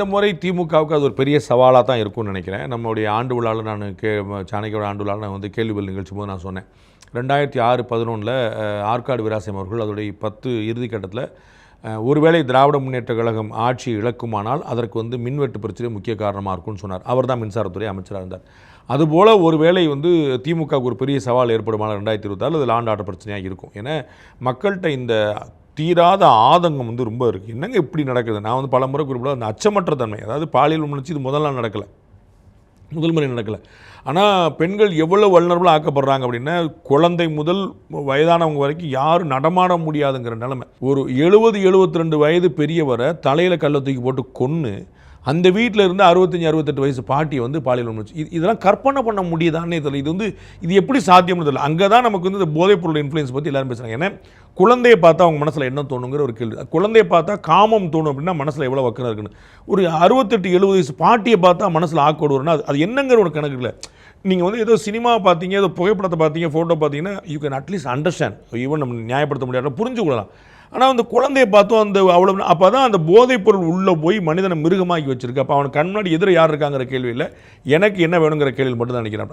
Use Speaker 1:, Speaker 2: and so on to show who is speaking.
Speaker 1: இந்த முறை திமுகவுக்கு அது ஒரு பெரிய சவாலாக தான் இருக்கும்னு நினைக்கிறேன். நம்மளுடைய ஆண்டு விழாவில் நான் சாணக்கியோட ஆண்டு விழாவில் நான் கேள்விகள் நிகழ்ச்சி போது நான் சொன்னேன். 2006-11 ஆற்காடு வீராசம் அவர்கள் அதோடைய 10 இறுதிக்கட்டத்தில் ஒருவேளை திராவிட முன்னேற்ற கழகம் ஆட்சி இழக்குமானால் அதற்கு மின்வெட்டு பிரச்சனை முக்கிய காரணமாக இருக்கும்னு சொன்னார். அவர் தான் மின்சாரத்துறை அமைச்சராக இருந்தார். அதுபோல் ஒருவேளை திமுகவுக்கு ஒரு பெரிய சவால் ஏற்படுமான 2026 அது லாண்ட் ஆர்டர் பிரச்சனையாக இருக்கும். ஏன்னா மக்கள்கிட்ட இந்த தீராத ஆதங்கம் ரொம்ப இருக்குது. என்னங்க இப்படி நடக்குது? நான் பல முறை குறிப்பிட அந்த அச்சமற்ற தன்மை, அதாவது பாலியல் உணர்ச்சி இது முதல் முறை நடக்கலை. ஆனால் பெண்கள் எவ்வளோ வல்னரபிளாக ஆக்கப்படுறாங்க அப்படின்னா, குழந்தை முதல் வயதானவங்க வரைக்கும் யாரும் நடமாட முடியாதுங்கிற நிலைமை. ஒரு 70-72 வயது பெரியவரை தலையில் கல்லை தூக்கி போட்டு கொன்று அந்த வீட்டில் இருந்து 65-68 வயசு பாட்டியை பாலியல் உணர்ச்சி, இதெல்லாம் கற்பனை பண்ண முடியுதானே தெரியல. இது எப்படி சாத்தியம்னு தெரியல. அங்கே தான் நமக்கு இந்த போதைப் பொருள் இன்ஃப்ளூயன்ஸ் பற்றி எல்லாரும் பேசுகிறாங்க. ஏன்னா குழந்தையை பார்த்தா அவங்க மனசில் என்ன தோணுங்கிற ஒரு கேள்வி. குழந்தையை பார்த்தா காமம் தோணும் அப்படின்னா மனசில் எவ்வளோ வக்கரம் இருக்குன்னு. ஒரு 68-70 வயசு பாட்டியை பார்த்தா மனசில் ஆக்கோடு வரும்னா அது என்னங்கிற ஒரு கணக்கு இல்லை. நீங்கள் ஏதோ சினிமா பார்த்தீங்க, ஏதோ புகைப்படத்தை பார்த்தீங்க, ஃபோட்டோ பார்த்தீங்கன்னா you can at least understand, even நம்ம நியாயப்படுத்த முடியாது, புரிஞ்சு கொள்ளலாம். ஆனால் அந்த குழந்தையை பார்த்தோம் அவ்வளோ அப்போ தான் அந்த போதைப் பொருள் உள்ளே போய் மனிதனை மிருகமாக்கி வச்சிருக்கு. அப்போ அவனுக்கு கண் முன்னாடி எதிர யார் இருக்காங்கிற கேள்வி இல்லை, எனக்கு என்ன வேணுங்கிற கேள்வி மட்டும் தான் நினைக்கிறேன்.